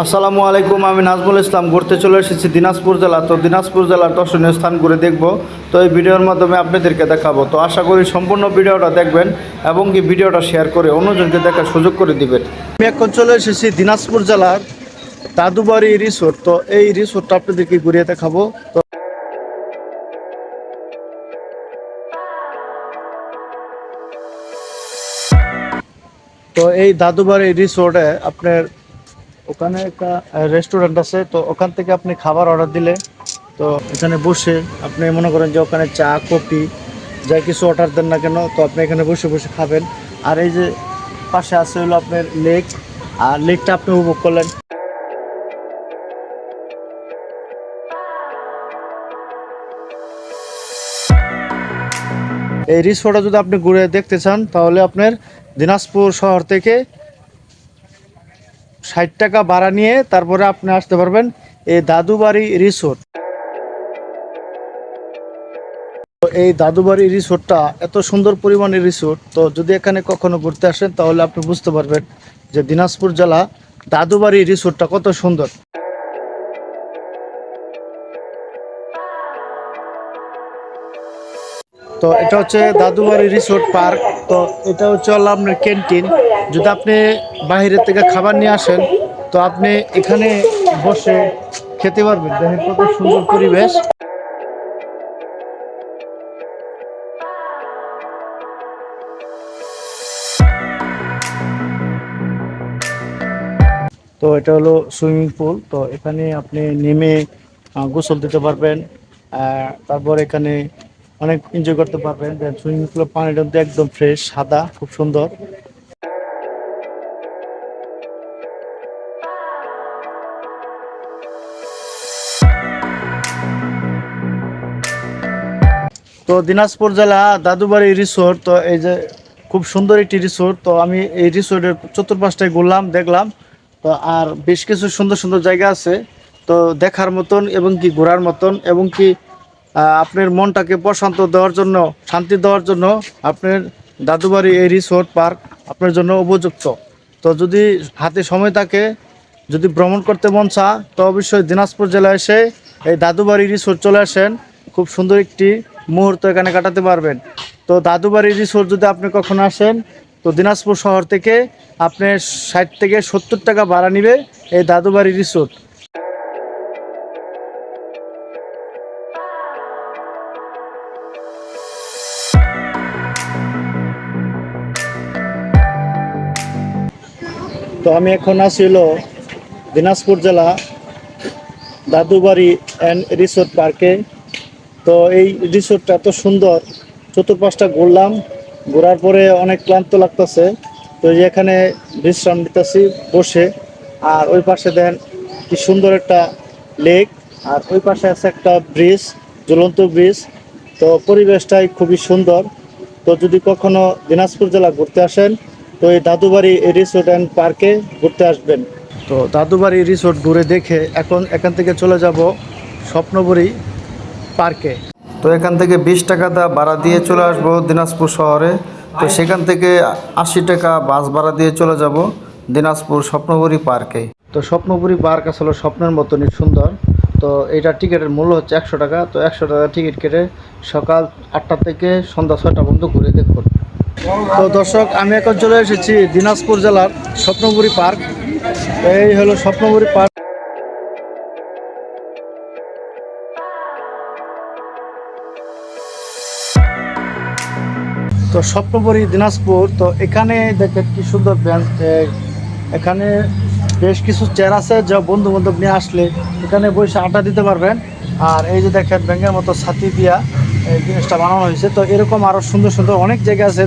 আসসালামু আলাইকুম, আমি নাজমুল ইসলাম ঘুরতে চলে এসেছি দিনাজপুর জেলা। তো দিনাজপুর জেলার দর্শনীয় স্থান ঘুরে দেখব। তো এই ভিডিওর মাধ্যমে আপনাদেরকে দেখাবো। তো আশা করি সম্পূর্ণ ভিডিওটা দেখবেন এবং কি ভিডিওটা শেয়ার করে অন্যজনকে দেখার সুযোগ করে দিবেন। আমি এখন চলে এসেছি দিনাজপুর জেলার দাদুবাড়ি রিসোর্ট। তো এই রিসোর্টটা আপনাদেরকে ঘুরিয়ে দেখাবো। তো এই দাদুবাড়ি রিসোর্টে আপনার ওখানে একটা রেস্টুরেন্ট আছে। তো ওখান থেকে আপনি খাবার অর্ডার দিলে তো এখানে বসে আপনি মনে করেন যে ওখানে চা কফি যাই কিছু অর্ডার দেন না কেন, তো আপনি এখানে বসে বসে খাবেন। আর এই যে পাশে আছে হলো আপনার লেক, আর লেকটা আপনি উপভোগ করলেন। এই রিসোর্টে যদি আপনি ঘুরে দেখতে চান তাহলে আপনার দিনাজপুর শহর থেকে 60 টাকা ভাড়া নিয়ে তারপরে আপনি আসতে পারবেন এই দাদুবাড়ি রিসোর্ট। এই দাদুবাড়ি রিসোর্টটা এত সুন্দর পরিমাণের রিসোর্ট। তো যদি এখানে কখনো ঘুরতে আসেন তাহলে আপনি বুঝতে পারবেন যে দিনাজপুর জেলা দাদুবাড়ি রিসোর্টটা কত সুন্দর। তো এটা হচ্ছে দাদুবাড়ি রিসোর্ট পার্ক। তো এটা হচ্ছে হলো আপনার ক্যান্টিন। যদি আপনি বাইরে থেকে খাবার নিয়ে আসেন তো আপনি এখানে বসে খেতে পারবেন। দেখেন কত সুন্দর পরিবেশ। তো এটা হলো সুইমিং পুল। তো এখানে আপনি নেমে গোসল দিতে পারবেন। তারপর এখানে অনেক এনজয় করতে পারবেন। সুইমিং পুলের পানিটা কিন্তু একদম ফ্রেশ সাদা, খুব সুন্দর। তো দিনাজপুর জেলা দাদুবাড়ি রিসোর্ট, তো এই যে খুব সুন্দর একটি রিসোর্ট। তো আমি এই রিসোর্টের চতুর্পাশটায় ঘুরলাম, দেখলাম। তো আর বেশ কিছু সুন্দর সুন্দর জায়গা আছে তো দেখার মতন এবং কি ঘোরার মতন, এবং কি আপনার মনটাকে প্রশান্ত দেওয়ার জন্য, শান্তি দেওয়ার জন্য আপনার দাদুবাড়ি এই রিসোর্ট পার্ক আপনার জন্য উপযুক্ত। তো যদি হাতে সময় থাকে, যদি ভ্রমণ করতে মন চা, তো অবশ্যই দিনাজপুর জেলায় এসে এই দাদুবাড়ি রিসোর্ট চলে আসেন। খুব সুন্দর একটি মুহূর্ত এখানে কাটাতে পারবেন। তো দাদুবাড়ি রিসোর্ট যদি আপনি কখনো আসেন তো দিনাজপুর শহর থেকে আপনি 60 থেকে 70 টাকা ভাড়া নিবে এই দাদুবাড়ি রিসোর্ট। তো আমি এখন আছি হলো দিনাজপুর জেলা দাদুবাড়ি অ্যান্ড রিসোর্ট পার্কে। তো এই রিসোর্টটা এত সুন্দর, চতুর্পাশটা ঘুরলাম, ঘোরার পরে অনেক ক্লান্ত লাগতেছে। তো এখানে বিশ্রাম নিতেছি বসে। আর ওই পাশে দেন কি সুন্দর একটা লেক, আর ওই পাশে আছে একটা ব্রিজ, ঝুলন্ত ব্রিজ। তো পরিবেশটাই খুবই সুন্দর। তো যদি কখনো দিনাজপুর জেলা ঘুরতে আসেন তো এই দাদুবাড়ি রিসোর্ট অ্যান্ড পার্কে ঘুরতে আসবেন। তো দাদুবাড়ি রিসোর্ট ঘুরে দেখে এখন এখান থেকে চলে যাব স্বপ্নপুরী পার্কে। তো এখান থেকে 20 টাকা ভাড়া দিয়ে চলে আসবো দিনাজপুর শহরে। তো সেখান থেকে 80 টাকা বাস ভাড়া দিয়ে চলে যাব দিনাজপুর স্বপ্নপুরী পার্কে। তো স্বপ্নপুরী পার্ক আসলে স্বপ্নের মতনই সুন্দর। তো এটা টিকিটের মূল্য হচ্ছে 100 টাকা। তো 100 টাকা টিকিট কেটে সকাল 8টা থেকে সন্ধ্যা 6টা পর্যন্ত ঘুরে দেখুন। তো দর্শক, আমি এখন চলে এসেছি দিনাজপুর জেলার স্বপ্নপুরী পার্ক। এই হলো স্বপ্নপুরী পার্ক। তো স্বপ্নপুরী দিনাজপুর। তো এখানে দেখেন কি সুন্দর বেঞ্চ। এখানে বেশ কিছু চেয়ার আছে, যা বন্ধু বান্ধব নিয়ে আসলে এখানে বসে আড্ডা দিতে পারবেন। আর এই যে দেখেন ব্যাঙের মতো ছাতি দিয়া এই জিনিসটা বানানো হয়েছে। তো এরকম আরো সুন্দর সুন্দর অনেক জায়গা আছে।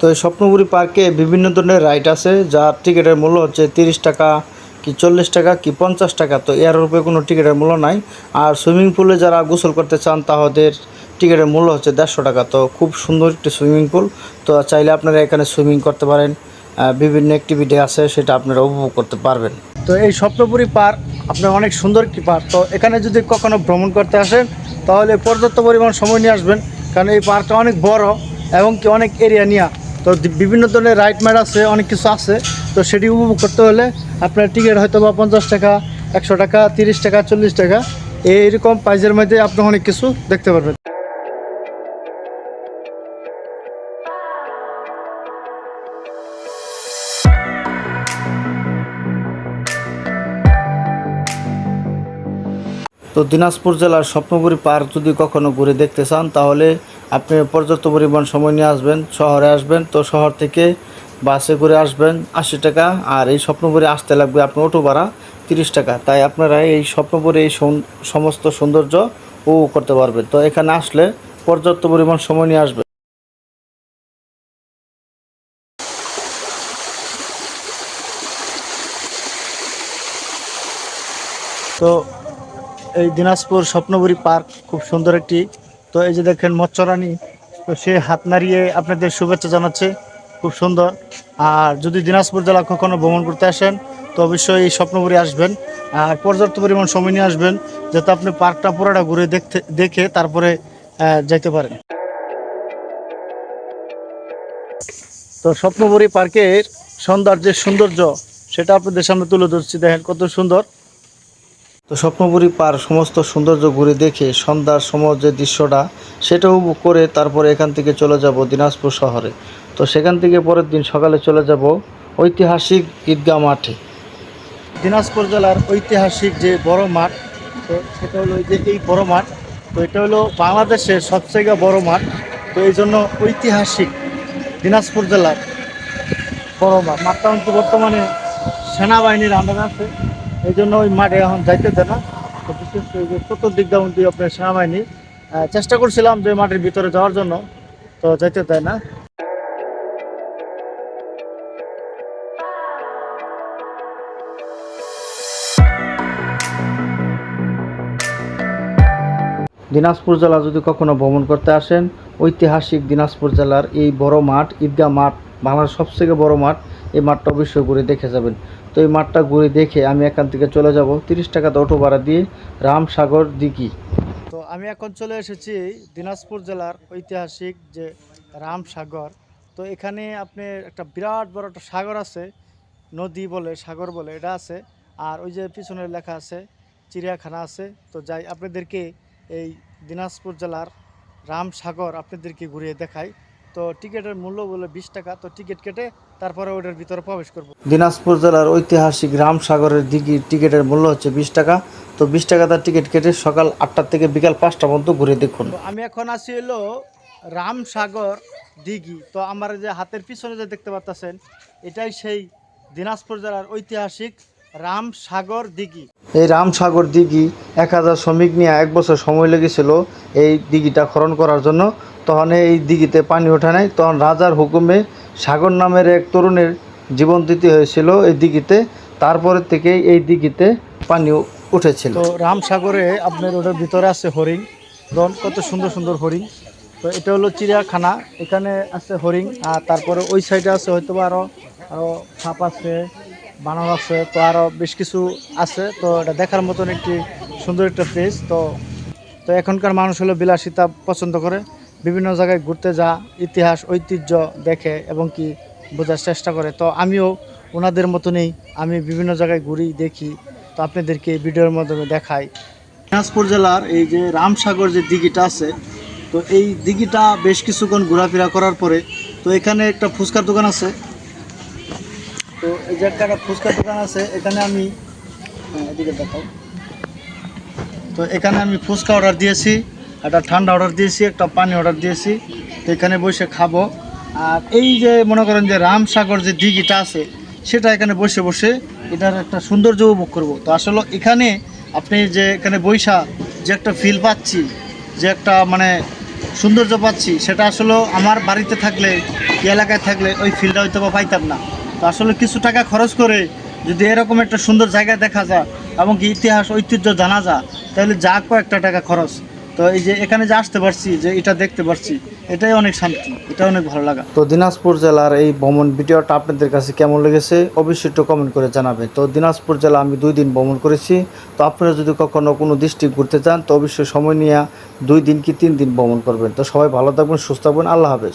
তো এই স্বপ্নপুরী পার্কে বিভিন্ন ধরনের রাইড আছে, যার টিকিটের মূল্য হচ্ছে 30 টাকা, কি 40 টাকা, কি 50 টাকা। তো এর উপরে কোনো টিকিটের মূল্য নাই। আর সুইমিং পুলে যারা গোসল করতে চান তাদের টিকিটের মূল্য হচ্ছে 150 টাকা। তো খুব সুন্দর একটি সুইমিং পুল। তো চাইলে আপনারা এখানে সুইমিং করতে পারেন, বিভিন্ন অ্যাক্টিভিটি আছে, সেটা আপনারা উপভোগ করতে পারবেন। তো এই স্বপ্নপুরী পার্ক আপনার অনেক সুন্দর একটি পার্ক। তো এখানে যদি কখনো ভ্রমণ করতে আসেন তাহলে পর্যাপ্ত পরিমাণ সময় নিয়ে আসবেন, কারণ এই পার্কটা অনেক বড় এবং কি অনেক এরিয়া নিয়ে। তো বিভিন্ন ধরনের রাইড ম্যাড আছে, অনেক কিছু আছে। তো সেটি উপভোগ করতে হলে আপনার টিকিট হয়তো বা 50 টাকা, 100 টাকা, 30 টাকা, 40 টাকা এইরকম প্রাইজের মধ্যে আপনি অনেক কিছু দেখতে পারবেন। তো দিনাজপুর জেলার স্বপ্নপুরী পার্ক যদি কখনো ঘুরে দেখতে চান তাহলে আপনি পর্যাপ্ত পরিমাণ সময় নিয়ে আসবেন, শহরে আসবেন। তো শহর থেকে বাসে করে আসবেন 80 টাকা, আর এই স্বপ্নপুরী আসতে লাগবে আপনার অটো ভাড়া 30 টাকা। তাই আপনারা এই স্বপ্নপুরী এই সমস্ত সৌন্দর্য উপভোগ করতে পারবেন। তো এখানে আসলে পর্যাপ্ত পরিমাণ সময় নিয়ে আসবেন। তো এই দিনাজপুর স্বপ্নপুরী পার্ক খুব সুন্দর একটি। তো এই যে দেখেন মৎস্যরানী, তো সে হাত নাড়িয়ে আপনাদের শুভেচ্ছা জানাচ্ছে, খুব সুন্দর। আর যদি দিনাজপুর জেলা কখনো ভ্রমণ করতে আসেন তো অবশ্যই এই স্বপ্নপুরী আসবেন, আর পর্যাপ্ত পরিমাণ সময় নিয়ে আসবেন যাতে আপনি পার্কটা পুরোটা ঘুরে দেখে তারপরে যাইতে পারেন। তো স্বপ্নপুরী পার্কের সন্ধ্যার যে সৌন্দর্য সেটা আপনাদের সামনে তুলে ধরছি, দেখেন কত সুন্দর। তো স্বপ্নপুরী পার্ক সমস্ত সৌন্দর্য ঘুরে দেখে সন্ধ্যার সময় যে দৃশ্যটা সেটা উপভোগ করে তারপরে এখান থেকে চলে যাব দিনাজপুর শহরে। তো সেখান থেকে পরের দিন সকালে চলে যাব ঐতিহাসিক ঈদগাহ মাঠে। দিনাজপুর জেলার ঐতিহাসিক যে বড় মাঠ, তো সেটা হলো এই বড় মাঠ। তো এটা হলো বাংলাদেশের সবচেয়ে বড় মাঠ। তো এই জন্য ঐতিহাসিক দিনাজপুর জেলার বড় মাঠ। মাঠটা কিন্তু বর্তমানে সেনাবাহিনীর আন্ডারে আছে, এই জন্য ওই মাঠে এখন যাইতে দেয় না। তো বিশেষ করে যে চতুর্দিক দিয়ে আপনার সেনাবাহিনী, চেষ্টা করছিলাম যে মাঠের ভিতরে যাওয়ার জন্য, তো যাইতে দেয় না। দিনাজপুর জেলা যদি কখনো ভ্রমণ করতে আসেন, ঐতিহাসিক দিনাজপুর জেলার এই বড় মাঠ, ঈদগাহ মাঠ, বাংলার সবথেকে বড় মাঠ, এই মাঠটা অবশ্যই ঘুরে দেখে যাবেন। তো এই মাঠটা ঘুরে দেখে আমি এখান থেকে চলে যাব 30 টাকাতে অটো ভাড়া দিয়ে রামসাগর দিঘি। তো আমি এখন চলে এসেছি দিনাজপুর জেলার ঐতিহাসিক যে রামসাগর। তো এখানে আপনি একটা বিরাট বড় একটা সাগর আছে, নদী বলে সাগর বলে এটা আছে। আর ওই যে পিছনে লেখা আছে চিড়িয়াখানা আছে। তো যাই আপনাদেরকে এই দিনাজপুর জেলার রামসাগর আপনাদেরকে ঘুরিয়ে দেখাই। তো টিকিটের মূল্য বলে 20 টাকা। তো টিকিট কেটে তারপরে ওটার ভিতরে প্রবেশ করব। দিনাজপুর জেলার ঐতিহাসিক রামসাগরের দিঘির টিকিটের মূল্য হচ্ছে 20 টাকা। তো 20 টাকা তার টিকিট কেটে সকাল 8টা থেকে বিকাল 5টা পর্যন্ত ঘুরে দেখুন। আমি এখন আছি হলো রামসাগর দিঘি। তো আমার যে হাতের পিছনে যে দেখতে পাচ্ছেন এটাই সেই দিনাজপুর জেলার ঐতিহাসিক রামসাগর দিঘি। এই রামসাগর দিঘি 1000 শ্রমিক নিয়ে 1 বছর সময় লেগেছিল এই দিঘিটা খনন করার জন্য। তখন এই দিঘিতে পানি ওঠে নাই, তখন রাজার হুকুমে সাগর নামের এক তরুণের জীবন দিতে হয়েছিল এই দিঘিতে। তারপরে থেকে এই দিঘিতে পানি উঠেছিল। তো রামসাগরে আপনার ওটার ভিতরে আছে হরিণ, কত সুন্দর সুন্দর হরিণ। তো এটা হলো চিড়িয়াখানা, এখানে আছে হরিণ। আর তারপরে ওই সাইডে আছে হয়তো আরও সাপ আছে, বানর আছে, তো আরও বেশ কিছু আছে। তো এটা দেখার মতন একটি সুন্দর একটা প্লেস। তো তো এখনকার মানুষ হলো বিলাসিতা পছন্দ করে, বিভিন্ন জায়গায় ঘুরতে যা, ইতিহাস ঐতিহ্য দেখে এবং কি বোঝার চেষ্টা করে। তো আমিও ওনাদের মতনই আমি বিভিন্ন জায়গায় ঘুরি দেখি, তো আপনাদেরকে ভিডিওর মাধ্যমে দেখাই। দিনাজপুর জেলার এই যে রামসাগর যে দিঘিটা আছে, তো এই দিঘিটা বেশ কিছুক্ষণ ঘোরাফেরা করার পরে তো এখানে একটা ফুচকার দোকান আছে। তো এই যে একটা ফুচকার দোকান আছে, এখানে আমি এদিকে দেখাও। তো এখানে আমি ফুচকা অর্ডার দিয়েছি, একটা ঠান্ডা অর্ডার দিয়েছি, একটা পানি অর্ডার দিয়েছি। তো এখানে বসে খাবো। আর এই যে মনে করেন যে রামসাগর যে দিঘিটা আছে সেটা এখানে বসে বসে এটার একটা সৌন্দর্য উপভোগ করবো। তো আসলে এখানে আপনি যে এখানে বৈশা যে একটা ফিল পাচ্ছি, যে একটা মানে সৌন্দর্য পাচ্ছি, সেটা আসলে আমার বাড়িতে থাকলে এই এলাকায় থাকলে ওই ফিলটা হয়তো বা পাইতাম না। তো আসলে কিছু টাকা খরচ করে যদি এরকম একটা সুন্দর জায়গা দেখা যায় এবং কি ইতিহাস ঐতিহ্য জানা যায়, তাহলে যা কয়েকটা টাকা খরচ তো এই যে এখানে যে আসতে পারছি, যে এটা দেখতে পারছি, এটাই অনেক শান্তি, এটা অনেক ভালো লাগা। তো দিনাজপুর জেলার এই ভ্রমণ ভিডিওটা আপনাদের কাছে কেমন লেগেছে অবশ্যই একটু কমেন্ট করে জানাবেন। তো দিনাজপুর জেলা আমি 2 দিন ভ্রমণ করেছি। তো আপনারা যদি কখনো কোনো ডিস্ট্রিক্ট ঘুরতে চান তো অবশ্যই সময় নিয়ে 2 দিন কি 3 দিন ভ্রমণ করবেন। তো সবাই ভালো থাকবেন, সুস্থ থাকবেন, আল্লাহ হাফেজ।